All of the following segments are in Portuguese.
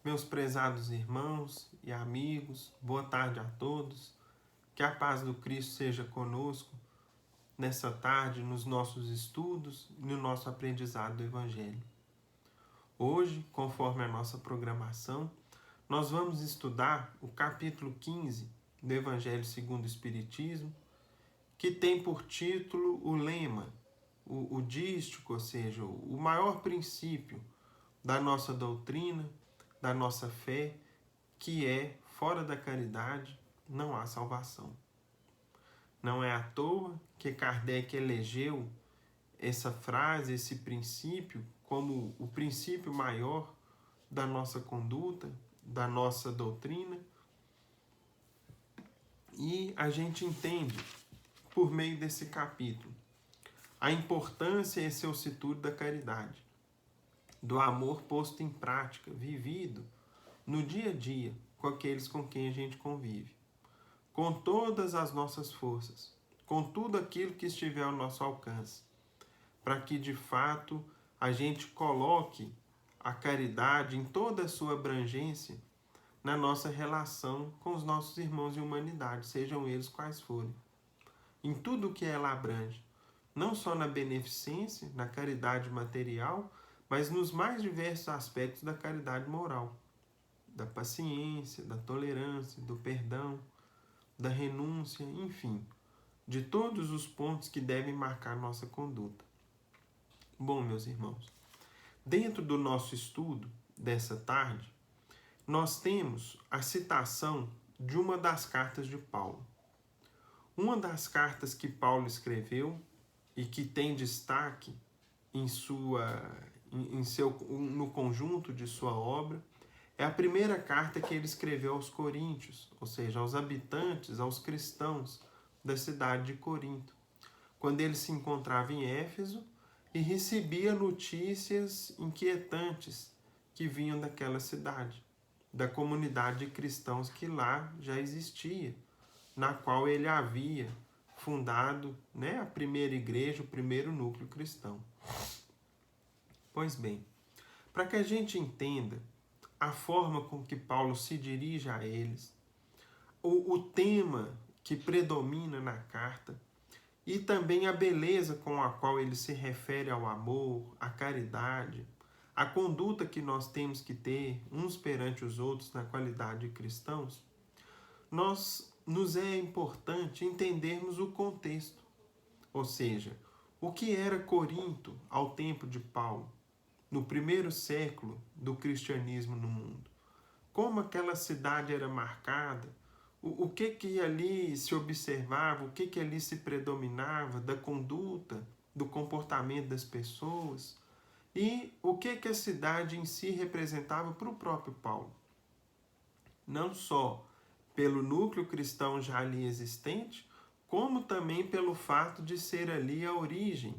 Meus prezados irmãos e amigos, boa tarde a todos. Que a paz do Cristo seja conosco nessa tarde, nos nossos estudos e no nosso aprendizado do Evangelho. Hoje, conforme a nossa programação, nós vamos estudar o capítulo 15 do Evangelho segundo o Espiritismo, que tem por título o lema, o dístico, ou seja, o maior princípio da nossa doutrina, da nossa fé, que é, fora da caridade, não há salvação. Não é à toa que Kardec elegeu essa frase, esse princípio, como o princípio maior da nossa conduta, da nossa doutrina. E a gente entende, por meio desse capítulo, a importância e excelsitude da caridade, do amor posto em prática, vivido no dia a dia com aqueles com quem a gente convive, com todas as nossas forças, com tudo aquilo que estiver ao nosso alcance, para que de fato a gente coloque a caridade em toda a sua abrangência na nossa relação com os nossos irmãos de humanidade, sejam eles quais forem, em tudo o que ela abrange, não só na beneficência, na caridade material, mas nos mais diversos aspectos da caridade moral, da paciência, da tolerância, do perdão, da renúncia, enfim, de todos os pontos que devem marcar nossa conduta. Bom, meus irmãos, dentro do nosso estudo dessa tarde, nós temos a citação de uma das cartas de Paulo. Uma das cartas que Paulo escreveu e que tem destaque no conjunto de sua obra, é a primeira carta que ele escreveu aos Coríntios, ou seja, aos habitantes, aos cristãos da cidade de Corinto, quando ele se encontrava em Éfeso e recebia notícias inquietantes que vinham daquela cidade, da comunidade de cristãos que lá já existia, na qual ele havia fundado, a primeira igreja, o primeiro núcleo cristão. Pois bem, para que a gente entenda a forma com que Paulo se dirige a eles, o tema que predomina na carta e também a beleza com a qual ele se refere ao amor, à caridade, a conduta que nós temos que ter uns perante os outros na qualidade de cristãos, nos é importante entendermos o contexto, ou seja, o que era Corinto ao tempo de Paulo, no primeiro século do cristianismo no mundo. Como aquela cidade era marcada, o que ali se observava, o que ali se predominava da conduta, do comportamento das pessoas e o que a cidade em si representava para o próprio Paulo. Não só pelo núcleo cristão já ali existente, como também pelo fato de ser ali a origem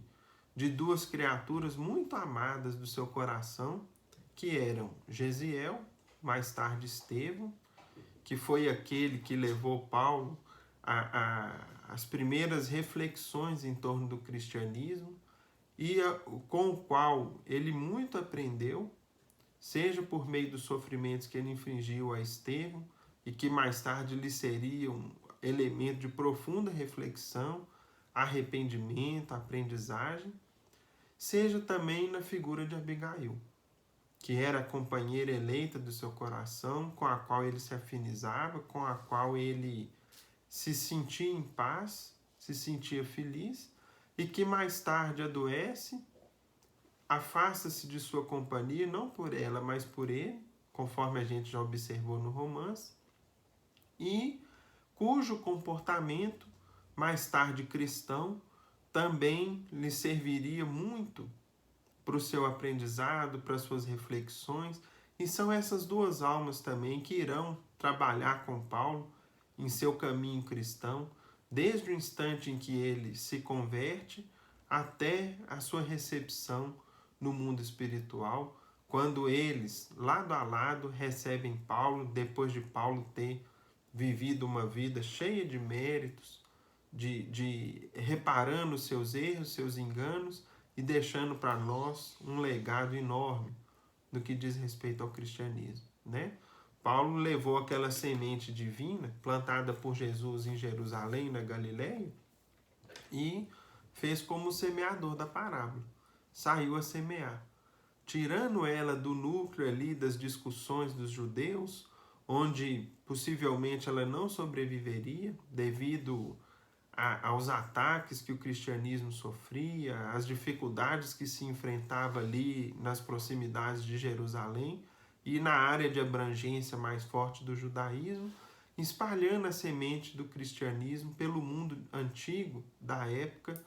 de duas criaturas muito amadas do seu coração, que eram Gesiel, mais tarde Estevão, que foi aquele que levou Paulo às primeiras reflexões em torno do cristianismo e com o qual ele muito aprendeu, seja por meio dos sofrimentos que ele infligiu a Estevão e que mais tarde lhe seria um elemento de profunda reflexão, arrependimento, aprendizagem, seja também na figura de Abigail, que era a companheira eleita do seu coração, com a qual ele se afinizava, com a qual ele se sentia em paz, se sentia feliz, e que mais tarde adoece, afasta-se de sua companhia, não por ela, mas por ele, conforme a gente já observou no romance, e cujo comportamento, mais tarde cristão, também lhe serviria muito para o seu aprendizado, para as suas reflexões, e são essas duas almas também que irão trabalhar com Paulo em seu caminho cristão, desde o instante em que ele se converte até a sua recepção no mundo espiritual, quando eles, lado a lado, recebem Paulo, depois de Paulo ter vivido uma vida cheia de méritos, de reparando os seus erros, seus enganos e deixando para nós um legado enorme no que diz respeito ao cristianismo. né? Paulo levou aquela semente divina plantada por Jesus em Jerusalém, na Galileia, e fez como o semeador da parábola. Saiu a semear, tirando ela do núcleo ali das discussões dos judeus, onde possivelmente ela não sobreviveria devido aos ataques que o cristianismo sofria, às dificuldades que se enfrentava ali nas proximidades de Jerusalém e na área de abrangência mais forte do judaísmo, espalhando a semente do cristianismo pelo mundo antigo da época,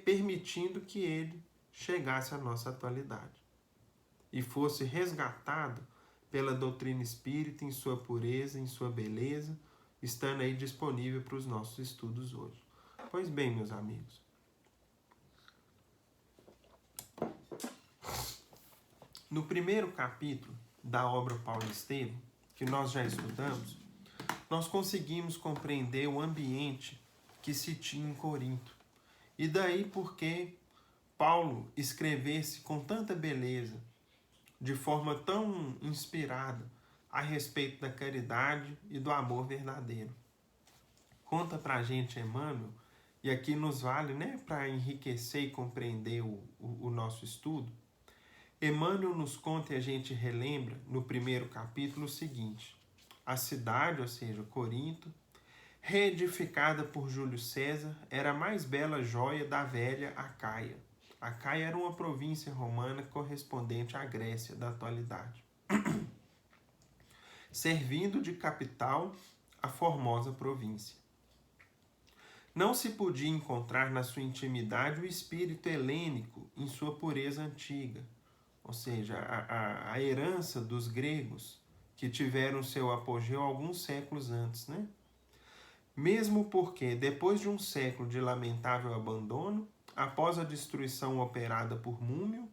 permitindo que ele chegasse à nossa atualidade e fosse resgatado pela doutrina espírita em sua pureza, em sua beleza, estando aí disponível para os nossos estudos hoje. Pois bem, meus amigos, no primeiro capítulo da obra Paulo Estevam, que nós já estudamos, nós conseguimos compreender o ambiente que se tinha em Corinto. E daí porque Paulo escrevesse com tanta beleza, de forma tão inspirada, a respeito da caridade e do amor verdadeiro. Conta pra gente Emmanuel, e aqui nos vale, né, para enriquecer e compreender o nosso estudo. Emmanuel nos conta e a gente relembra no primeiro capítulo o seguinte: a cidade, ou seja, Corinto, reedificada por Júlio César, era a mais bela joia da velha Acaia. Acaia era uma província romana correspondente à Grécia da atualidade, servindo de capital a formosa província. Não se podia encontrar na sua intimidade o espírito helênico em sua pureza antiga, ou seja, a herança dos gregos que tiveram seu apogeu alguns séculos antes, né? Mesmo porque, depois de um século de lamentável abandono, após a destruição operada por Múmio,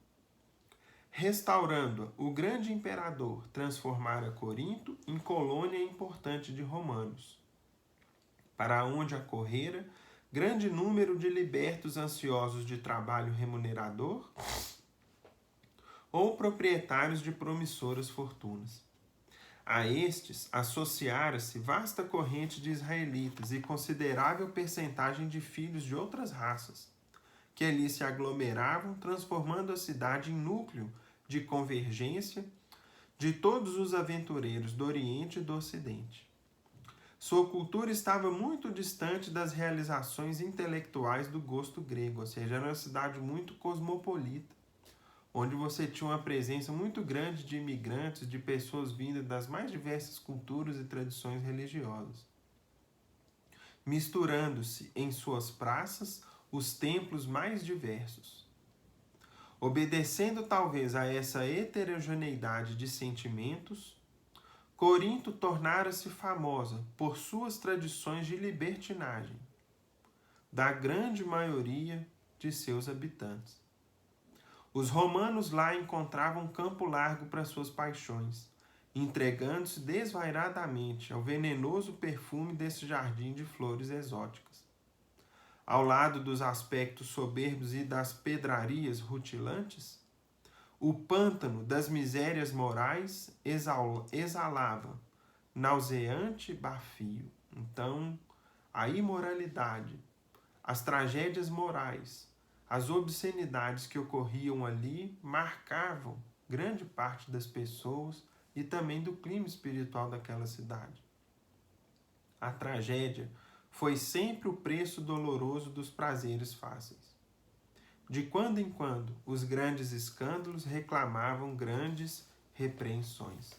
restaurando-a, o grande imperador transformara Corinto em colônia importante de romanos, para onde acorrera grande número de libertos ansiosos de trabalho remunerador ou proprietários de promissoras fortunas. A estes associara-se vasta corrente de israelitas e considerável percentagem de filhos de outras raças, que ali se aglomeravam, transformando a cidade em núcleo de convergência de todos os aventureiros do Oriente e do Ocidente. Sua cultura estava muito distante das realizações intelectuais do gosto grego, ou seja, era uma cidade muito cosmopolita, onde você tinha uma presença muito grande de imigrantes, de pessoas vindas das mais diversas culturas e tradições religiosas, misturando-se em suas praças os templos mais diversos. Obedecendo talvez a essa heterogeneidade de sentimentos, Corinto tornara-se famosa por suas tradições de libertinagem, da grande maioria de seus habitantes. Os romanos lá encontravam campo largo para suas paixões, entregando-se desvairadamente ao venenoso perfume desse jardim de flores exóticas. Ao lado dos aspectos soberbos e das pedrarias rutilantes, o pântano das misérias morais exalava nauseante bafio. Então, a imoralidade, as tragédias morais, as obscenidades que ocorriam ali marcavam grande parte das pessoas e também do clima espiritual daquela cidade. A tragédia foi sempre o preço doloroso dos prazeres fáceis. De quando em quando, os grandes escândalos reclamavam grandes repreensões.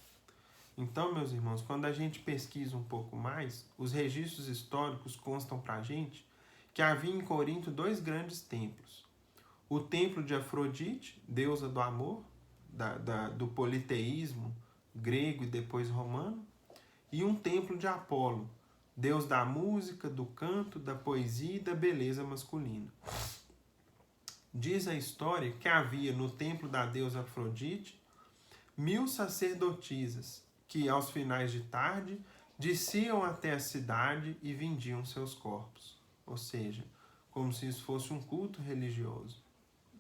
Então, meus irmãos, quando a gente pesquisa um pouco mais, os registros históricos constam para a gente que havia em Corinto dois grandes templos. O templo de Afrodite, deusa do amor, do politeísmo grego e depois romano, e um templo de Apolo, deus da música, do canto, da poesia e da beleza masculina. Diz a história que havia no templo da deusa Afrodite 1000 sacerdotisas que, aos finais de tarde, desciam até a cidade e vendiam seus corpos. Ou seja, como se isso fosse um culto religioso,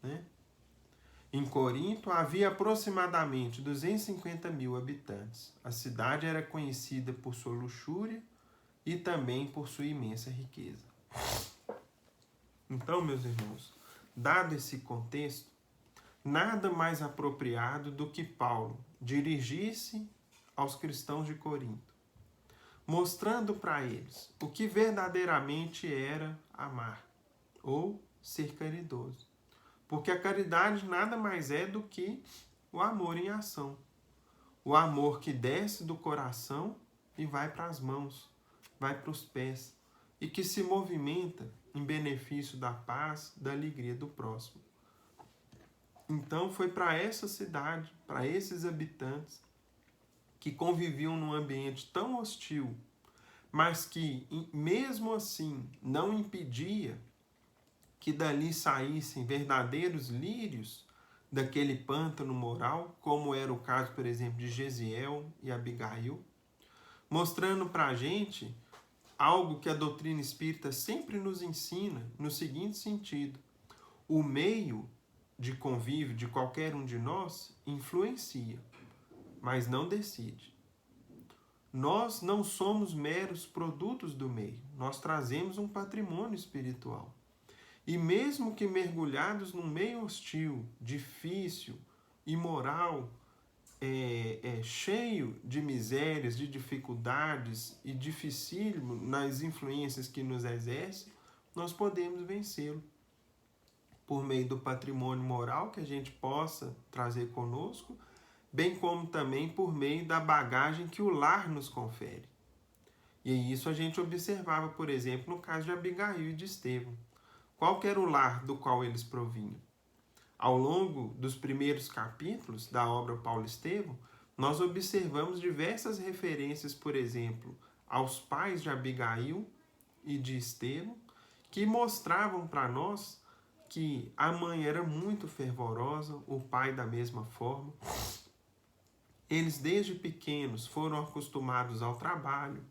né? Em Corinto havia aproximadamente 250 mil habitantes. A cidade era conhecida por sua luxúria e também por sua imensa riqueza. Então, meus irmãos, dado esse contexto, nada mais apropriado do que Paulo dirigir-se aos cristãos de Corinto, mostrando para eles o que verdadeiramente era amar ou ser caridoso. Porque a caridade nada mais é do que o amor em ação. O amor que desce do coração e vai para as mãos, vai para os pés, e que se movimenta em benefício da paz, da alegria do próximo. Então foi para essa cidade, para esses habitantes que conviviam num ambiente tão hostil, mas que mesmo assim não impedia que dali saíssem verdadeiros lírios daquele pântano moral, como era o caso, por exemplo, de Gesiel e Abigail, mostrando para a gente algo que a doutrina espírita sempre nos ensina, no seguinte sentido: o meio de convívio de qualquer um de nós influencia, mas não decide. Nós não somos meros produtos do meio, nós trazemos um patrimônio espiritual. E mesmo que mergulhados num meio hostil, difícil, imoral, cheio de misérias, de dificuldades e dificílimo nas influências que nos exerce, nós podemos vencê-lo por meio do patrimônio moral que a gente possa trazer conosco, bem como também por meio da bagagem que o lar nos confere. E isso a gente observava, por exemplo, no caso de Abigail e de Estevão. Qual que era o lar do qual eles provinham? Ao longo dos primeiros capítulos da obra Paulo Estevão, nós observamos diversas referências, por exemplo, aos pais de Abigail e de Estevão, que mostravam para nós que a mãe era muito fervorosa, o pai da mesma forma. Eles desde pequenos foram acostumados ao trabalho,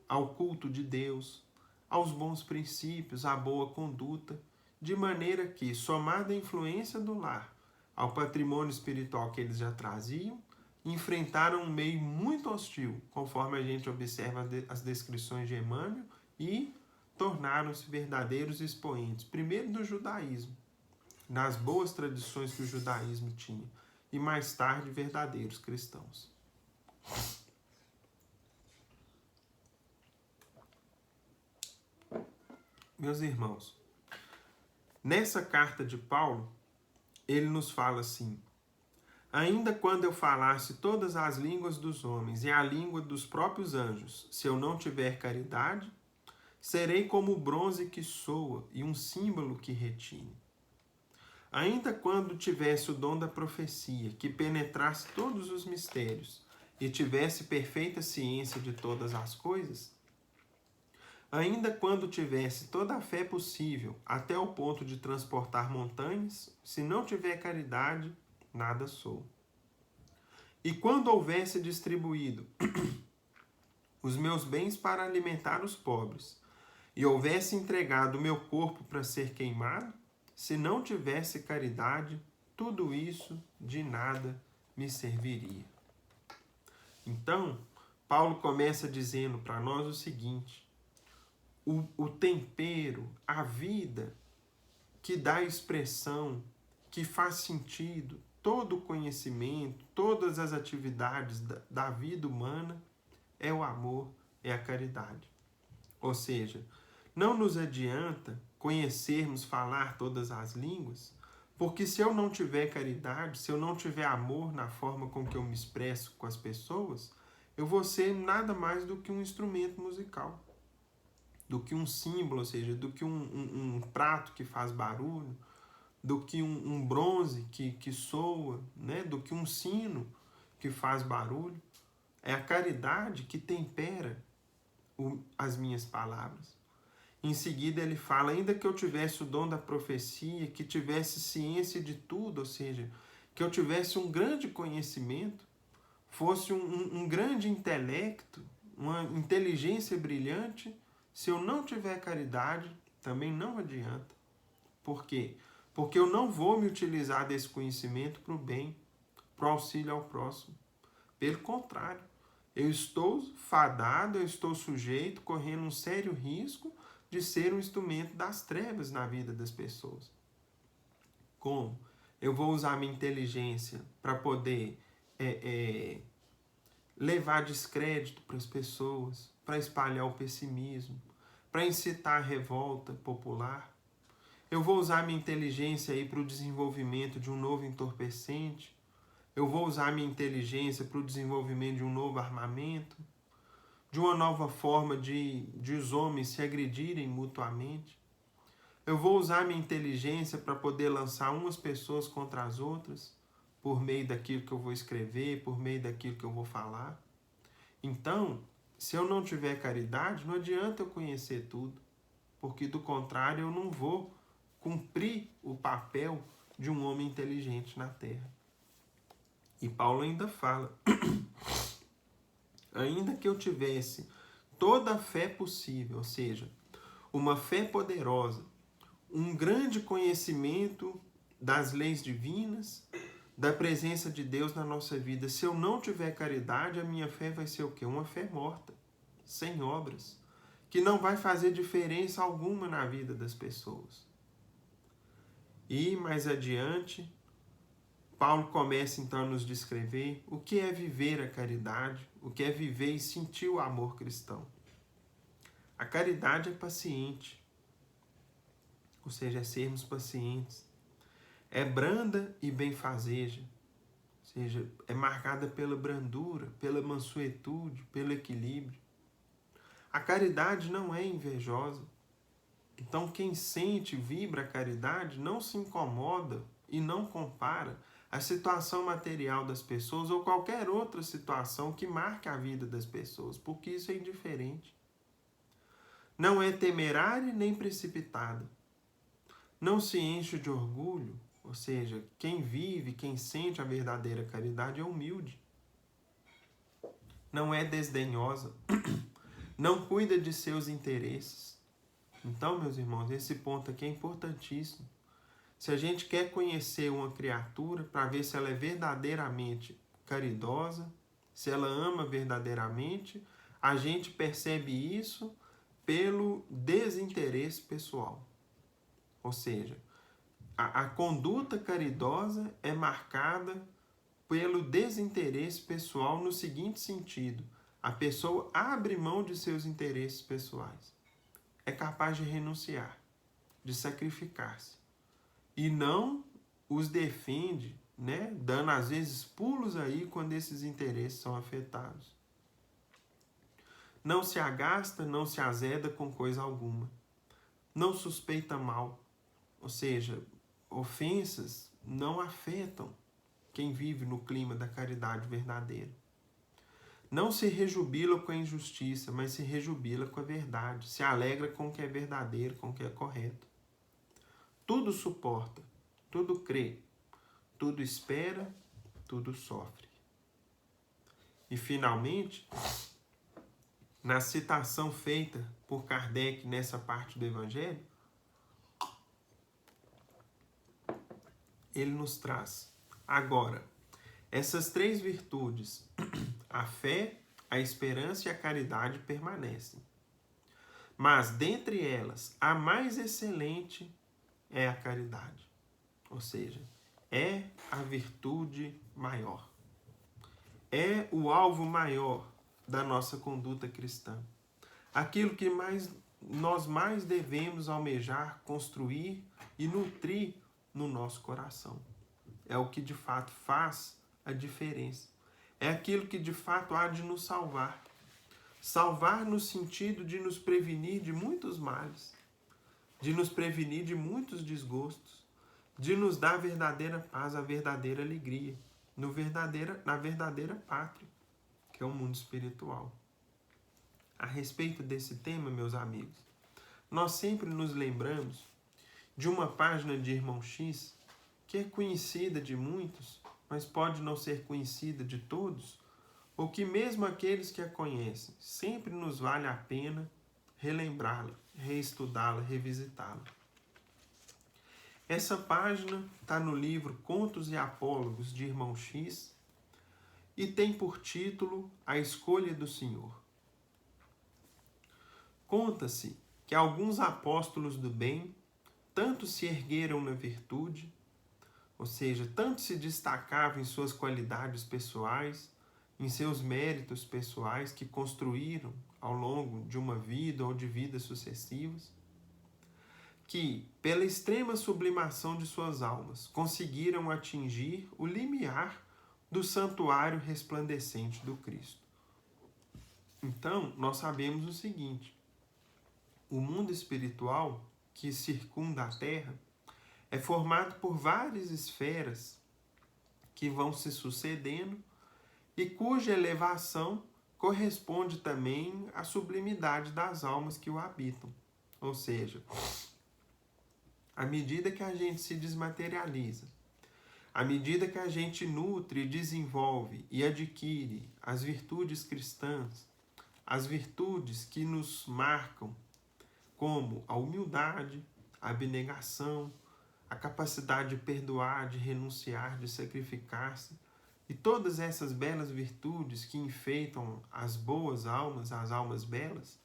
ao culto de Deus, aos bons princípios, à boa conduta, de maneira que, somada a influência do lar ao patrimônio espiritual que eles já traziam, enfrentaram um meio muito hostil, conforme a gente observa as descrições de Emmanuel, e tornaram-se verdadeiros expoentes, primeiro do judaísmo, nas boas tradições que o judaísmo tinha, e mais tarde verdadeiros cristãos. Meus irmãos, nessa carta de Paulo, ele nos fala assim: ainda quando eu falasse todas as línguas dos homens e a língua dos próprios anjos, se eu não tiver caridade, serei como o bronze que soa e um símbolo que retine. Ainda quando tivesse o dom da profecia, que penetrasse todos os mistérios e tivesse perfeita ciência de todas as coisas, ainda quando tivesse toda a fé possível, até o ponto de transportar montanhas, se não tiver caridade, nada sou. E quando houvesse distribuído os meus bens para alimentar os pobres, e houvesse entregado o meu corpo para ser queimado, se não tivesse caridade, tudo isso de nada me serviria. Então, Paulo começa dizendo para nós o seguinte: o tempero, a vida que dá expressão, que faz sentido, todo o conhecimento, todas as atividades da vida humana é o amor, é a caridade. Ou seja, não nos adianta conhecermos, falar todas as línguas, porque se eu não tiver caridade, se eu não tiver amor na forma com que eu me expresso com as pessoas, eu vou ser nada mais do que um instrumento musical, do que um símbolo, ou seja, do que um prato que faz barulho, do que um bronze que soa, né? Do que um sino que faz barulho. É a caridade que tempera as minhas palavras. Em seguida ele fala, ainda que eu tivesse o dom da profecia, que tivesse ciência de tudo, ou seja, que eu tivesse um grande conhecimento, fosse um grande intelecto, uma inteligência brilhante, se eu não tiver caridade, também não adianta. Por quê? porque eu não vou me utilizar desse conhecimento para o bem, para o auxílio ao próximo. Pelo contrário, eu estou fadado, eu estou sujeito, correndo um sério risco de ser um instrumento das trevas na vida das pessoas. Como? Eu vou usar minha inteligência para poder levar descrédito para as pessoas, para espalhar o pessimismo, para incitar a revolta popular. Eu vou usar minha inteligência aí para o desenvolvimento de um novo entorpecente. Eu vou usar minha inteligência para o desenvolvimento de um novo armamento, de uma nova forma de os homens se agredirem mutuamente. Eu vou usar minha inteligência para poder lançar umas pessoas contra as outras, por meio daquilo que eu vou escrever, por meio daquilo que eu vou falar. Então, se eu não tiver caridade, não adianta eu conhecer tudo, porque do contrário eu não vou cumprir o papel de um homem inteligente na Terra. E Paulo ainda fala, ainda que eu tivesse toda a fé possível, ou seja, uma fé poderosa, um grande conhecimento das leis divinas, da presença de Deus na nossa vida, se eu não tiver caridade, a minha fé vai ser o quê? Uma fé morta, sem obras, que não vai fazer diferença alguma na vida das pessoas. E mais adiante, Paulo começa então a nos descrever o que é viver a caridade, o que é viver e sentir o amor cristão. A caridade é paciente, ou seja, é sermos pacientes. É branda e benfazeja, ou seja, é marcada pela brandura, pela mansuetude, pelo equilíbrio. A caridade não é invejosa. Então quem sente, vibra a caridade, não se incomoda e não compara a situação material das pessoas ou qualquer outra situação que marque a vida das pessoas, porque isso é indiferente. Não é temerária nem precipitada. Não se enche de orgulho, ou seja, quem vive, quem sente a verdadeira caridade é humilde. Não é desdenhosa. Não cuida de seus interesses. Então, meus irmãos, esse ponto aqui é importantíssimo. Se a gente quer conhecer uma criatura para ver se ela é verdadeiramente caridosa, se ela ama verdadeiramente, a gente percebe isso pelo desinteresse pessoal. Ou seja, a conduta caridosa é marcada pelo desinteresse pessoal no seguinte sentido: a pessoa abre mão de seus interesses pessoais. É capaz de renunciar, de sacrificar-se. E não os defende, né? Dando às vezes pulos aí quando esses interesses são afetados. Não se agasta, não se azeda com coisa alguma. Não suspeita mal. Ou seja, ofensas não afetam quem vive no clima da caridade verdadeira. Não se rejubila com a injustiça, mas se rejubila com a verdade. Se alegra com o que é verdadeiro, com o que é correto. Tudo suporta, tudo crê, tudo espera, tudo sofre. E, finalmente, na citação feita por Kardec nessa parte do Evangelho, ele nos traz, agora, essas três virtudes, a fé, a esperança e a caridade permanecem. Mas, dentre elas, a mais excelente é a caridade. Ou seja, é a virtude maior. É o alvo maior da nossa conduta cristã. Aquilo que nós mais devemos almejar, construir e nutrir no nosso coração. É o que de fato faz a diferença. É aquilo que de fato há de nos salvar. Salvar no sentido de nos prevenir de muitos males, de nos prevenir de muitos desgostos, de nos dar a verdadeira paz, a verdadeira alegria, na verdadeira pátria, que é o mundo espiritual. A respeito desse tema, meus amigos, nós sempre nos lembramos de uma página de Irmão X, que é conhecida de muitos, mas pode não ser conhecida de todos, ou que mesmo aqueles que a conhecem, sempre nos vale a pena relembrá-la, reestudá-la, revisitá-la. Essa página está no livro Contos e Apólogos de Irmão X e tem por título A Escolha do Senhor. Conta-se que alguns apóstolos do bem tanto se ergueram na virtude, ou seja, tanto se destacavam em suas qualidades pessoais, em seus méritos pessoais que construíram ao longo de uma vida ou de vidas sucessivas, que, pela extrema sublimação de suas almas, conseguiram atingir o limiar do santuário resplandecente do Cristo. Então, nós sabemos o seguinte: o mundo espiritual que circunda a Terra é formado por várias esferas que vão se sucedendo e cuja elevação corresponde também à sublimidade das almas que o habitam. Ou seja, à medida que a gente se desmaterializa, à medida que a gente nutre, desenvolve e adquire as virtudes cristãs, as virtudes que nos marcam, como a humildade, a abnegação, a capacidade de perdoar, de renunciar, de sacrificar-se, e todas essas belas virtudes que enfeitam as boas almas, as almas belas,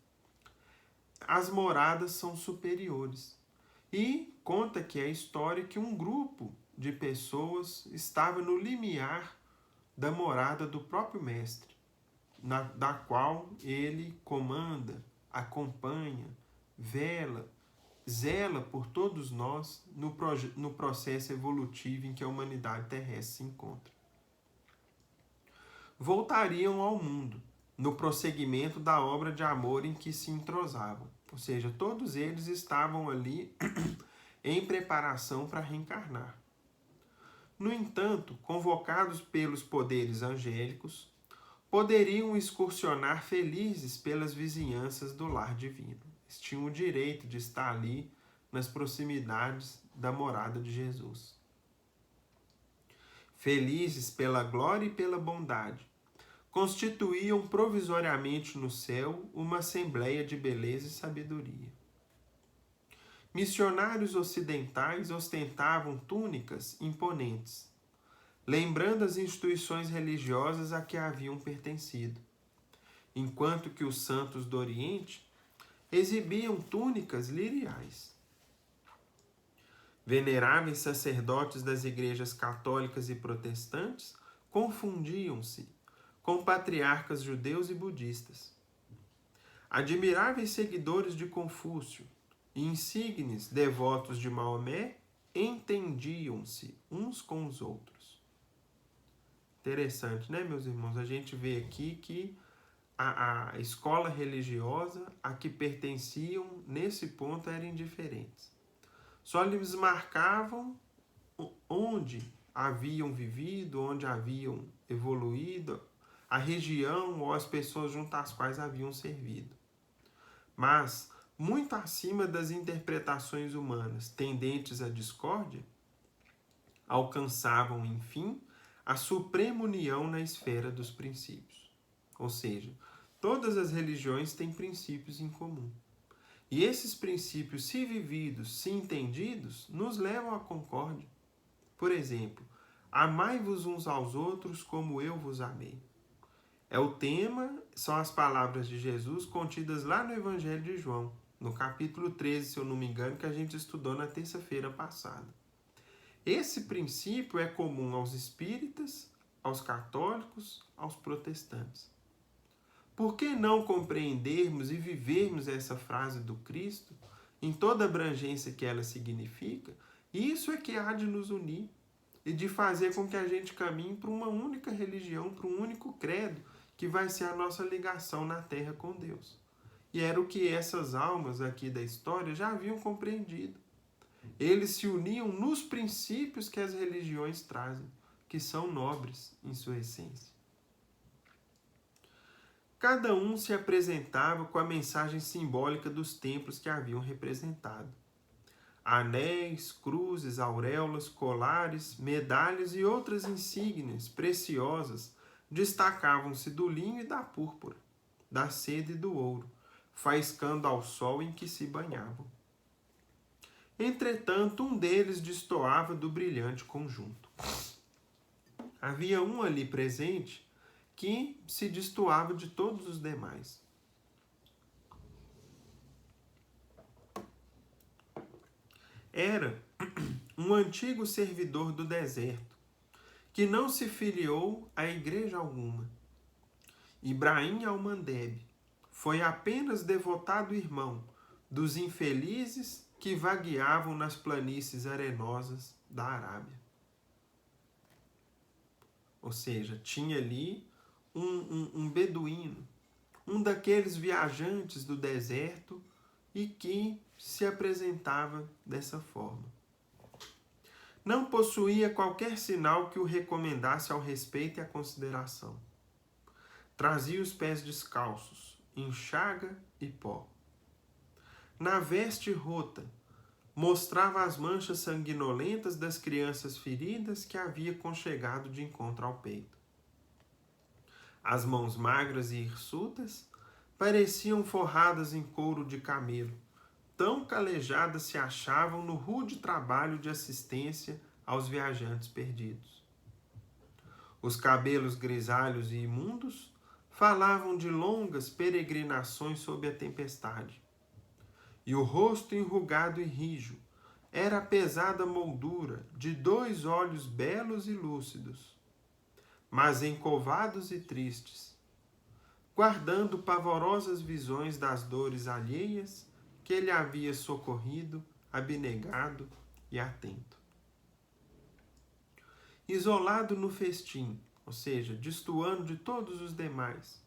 as moradas são superiores. E conta que é a história que um grupo de pessoas estava no limiar da morada do próprio Mestre, da qual ele comanda, acompanha, zela por todos nós no processo evolutivo em que a humanidade terrestre se encontra. Voltariam ao mundo, no prosseguimento da obra de amor em que se entrosavam. Ou seja, todos eles estavam ali em preparação para reencarnar. No entanto, convocados pelos poderes angélicos, poderiam excursionar felizes pelas vizinhanças do lar divino. Eles tinham o direito de estar ali nas proximidades da morada de Jesus. Felizes pela glória e pela bondade, constituíam provisoriamente no céu uma assembleia de beleza e sabedoria. Missionários ocidentais ostentavam túnicas imponentes, lembrando as instituições religiosas a que haviam pertencido, enquanto que os santos do Oriente exibiam túnicas liriais. Veneráveis sacerdotes das igrejas católicas e protestantes confundiam-se com patriarcas judeus e budistas. Admiráveis seguidores de Confúcio e insignes devotos de Maomé entendiam-se uns com os outros. Interessante, né, meus irmãos? A gente vê aqui que a escola religiosa a que pertenciam, nesse ponto, eram indiferentes. Só lhes marcavam onde haviam vivido, onde haviam evoluído, a região ou as pessoas junto às quais haviam servido. Mas, muito acima das interpretações humanas tendentes à discórdia, alcançavam, enfim, a suprema união na esfera dos princípios. Ou seja, todas as religiões têm princípios em comum. E esses princípios, se vividos, se entendidos, nos levam à concórdia. Por exemplo, amai-vos uns aos outros como eu vos amei. É o tema, são as palavras de Jesus contidas lá no Evangelho de João, no capítulo 13, se eu não me engano, que a gente estudou na terça-feira passada. Esse princípio é comum aos espíritas, aos católicos, aos protestantes. Por que não compreendermos e vivermos essa frase do Cristo em toda a abrangência que ela significa? Isso é que há de nos unir e de fazer com que a gente caminhe para uma única religião, para um único credo, que vai ser a nossa ligação na Terra com Deus. E era o que essas almas aqui da história já haviam compreendido. Eles se uniam nos princípios que as religiões trazem, que são nobres em sua essência. Cada um se apresentava com a mensagem simbólica dos templos que haviam representado. Anéis, cruzes, auréolas, colares, medalhas e outras insígnias preciosas destacavam-se do linho e da púrpura, da seda e do ouro, faiscando ao sol em que se banhavam. Entretanto, um deles destoava do brilhante conjunto. Havia um ali presente que se destoava de todos os demais. Era um antigo servidor do deserto, que não se filiou a igreja alguma. Ibrahim Almandebe foi apenas devotado irmão dos infelizes que vagueavam nas planícies arenosas da Arábia. Ou seja, tinha ali um beduíno, um daqueles viajantes do deserto e que se apresentava dessa forma. Não possuía qualquer sinal que o recomendasse ao respeito e à consideração. Trazia os pés descalços, enxága e pó. Na veste rota, mostrava as manchas sanguinolentas das crianças feridas que havia conchegado de encontro ao peito. As mãos magras e hirsutas pareciam forradas em couro de camelo, tão calejadas se achavam no rude trabalho de assistência aos viajantes perdidos. Os cabelos grisalhos e imundos falavam de longas peregrinações sob a tempestade. E o rosto enrugado e rijo era a pesada moldura de 2 olhos belos e lúcidos, mas encovados e tristes, guardando pavorosas visões das dores alheias que ele havia socorrido, abnegado e atento. Isolado no festim, ou seja, destoando de todos os demais,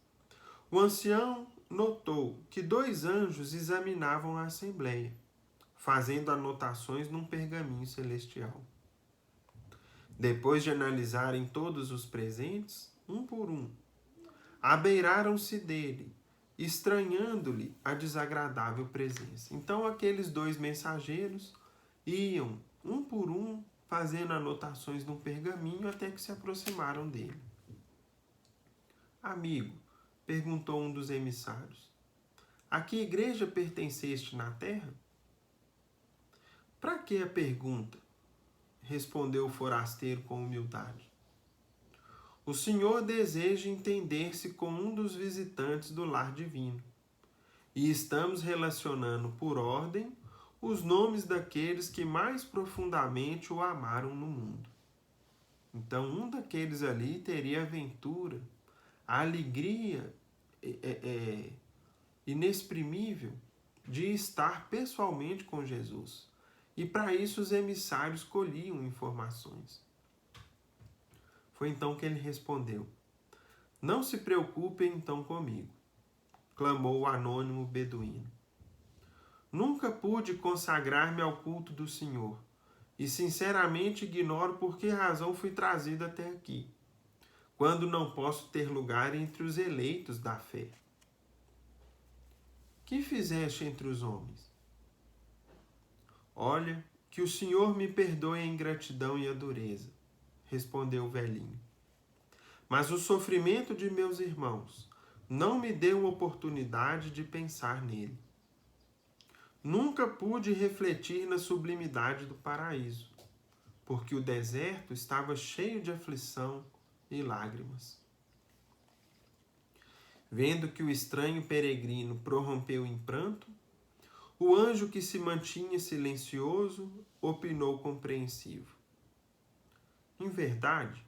o ancião notou que 2 anjos examinavam a assembleia, fazendo anotações num pergaminho celestial. Depois de analisarem todos os presentes, um por um, abeiraram-se dele, estranhando-lhe a desagradável presença. Então aqueles 2 mensageiros iam, um por um, fazendo anotações num pergaminho até que se aproximaram dele. Amigo, perguntou um dos emissários, a que igreja pertenceste na terra? Para que a pergunta? Respondeu o forasteiro com humildade. O senhor deseja entender-se com um dos visitantes do lar divino, e estamos relacionando por ordem os nomes daqueles que mais profundamente o amaram no mundo. Então, um daqueles ali teria a aventura, a alegria inexprimível de estar pessoalmente com Jesus. E para isso os emissários colhiam informações. Foi então que ele respondeu: não se preocupem então comigo, clamou o anônimo beduíno. Nunca pude consagrar-me ao culto do Senhor, e sinceramente ignoro por que razão fui trazido até aqui, quando não posso ter lugar entre os eleitos da fé. Que fizeste entre os homens? Olha, que o Senhor me perdoe a ingratidão e a dureza, respondeu o velhinho. Mas o sofrimento de meus irmãos não me deu oportunidade de pensar nele. Nunca pude refletir na sublimidade do paraíso, porque o deserto estava cheio de aflição e lágrimas. Vendo que o estranho peregrino prorrompeu em pranto, o anjo que se mantinha silencioso opinou compreensivo. Em verdade,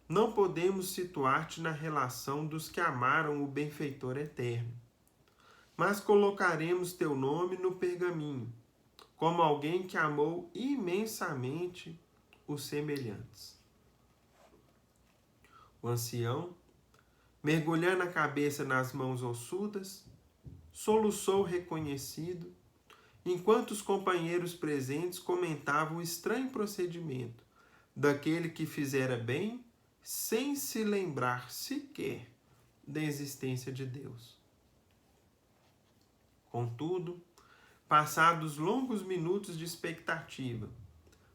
não podemos situar-te na relação dos que amaram o benfeitor eterno, mas colocaremos teu nome no pergaminho, como alguém que amou imensamente os semelhantes. O ancião, mergulhando a cabeça nas mãos ossudas, soluçou reconhecido, enquanto os companheiros presentes comentavam o estranho procedimento daquele que fizera bem sem se lembrar sequer da existência de Deus. Contudo, passados longos minutos de expectativa,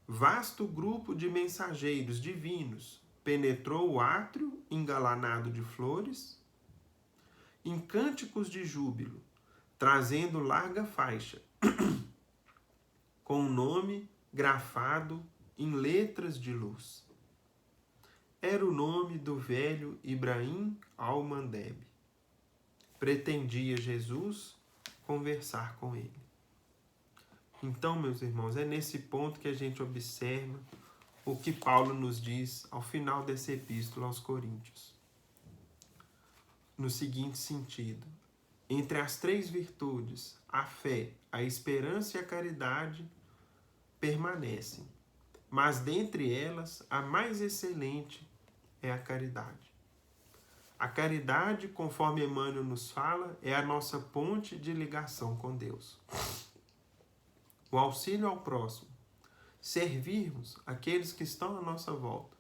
vasto grupo de mensageiros divinos penetrou o átrio engalanado de flores, em cânticos de júbilo, trazendo larga faixa, com o nome grafado em letras de luz. Era o nome do velho Ibrahim al-Mandeb. Pretendia Jesus conversar com ele. Então, meus irmãos, é nesse ponto que a gente observa o que Paulo nos diz ao final dessa epístola aos Coríntios. No seguinte sentido: entre as 3 virtudes, a fé, a esperança e a caridade permanecem, mas dentre elas, a mais excelente é a caridade. A caridade, conforme Emmanuel nos fala, é a nossa ponte de ligação com Deus. O auxílio ao próximo, servirmos aqueles que estão à nossa volta,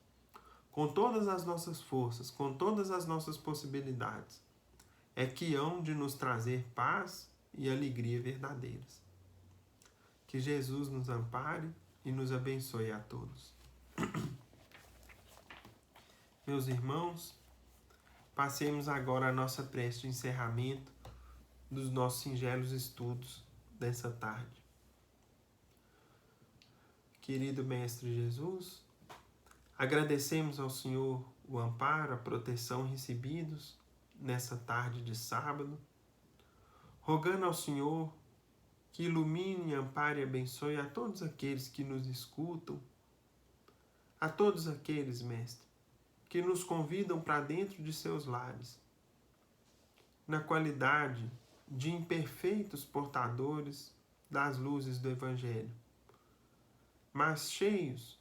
com todas as nossas forças, com todas as nossas possibilidades, é que hão de nos trazer paz e alegria verdadeiras. Que Jesus nos ampare e nos abençoe a todos. Meus irmãos, passemos agora a nossa prece de encerramento dos nossos singelos estudos dessa tarde. Querido Mestre Jesus, agradecemos ao Senhor o amparo, a proteção recebidos nessa tarde de sábado, rogando ao Senhor que ilumine, ampare e abençoe a todos aqueles que nos escutam, a todos aqueles, Mestre, que nos convidam para dentro de seus lares, na qualidade de imperfeitos portadores das luzes do Evangelho, mas cheios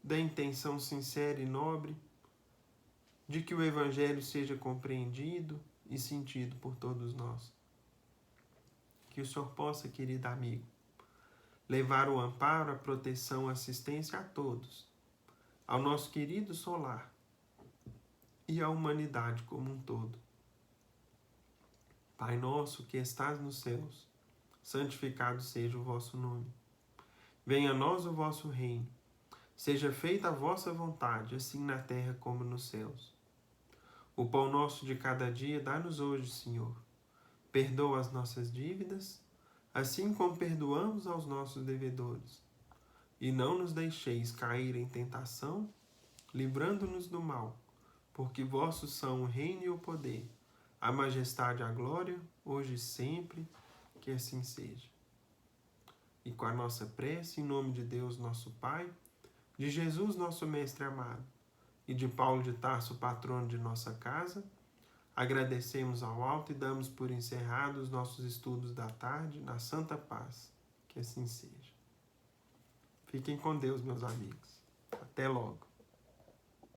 da intenção sincera e nobre de que o Evangelho seja compreendido e sentido por todos nós. Que o Senhor possa, querido amigo, levar o amparo, a proteção, a assistência a todos, ao nosso querido solar e à humanidade como um todo. Pai nosso que estás nos céus, santificado seja o vosso nome. Venha a nós o vosso reino. Seja feita a vossa vontade, assim na terra como nos céus. O pão nosso de cada dia dá-nos hoje, Senhor. Perdoa as nossas dívidas, assim como perdoamos aos nossos devedores. E não nos deixeis cair em tentação, livrando-nos do mal, porque vossos são o reino e o poder, a majestade e a glória, hoje e sempre, que assim seja. E com a nossa prece, em nome de Deus, nosso Pai, de Jesus, nosso Mestre amado, e de Paulo de Tarso, patrono de nossa casa, agradecemos ao alto e damos por encerrados os nossos estudos da tarde na santa paz. Que assim seja. Fiquem com Deus, meus amigos. Até logo.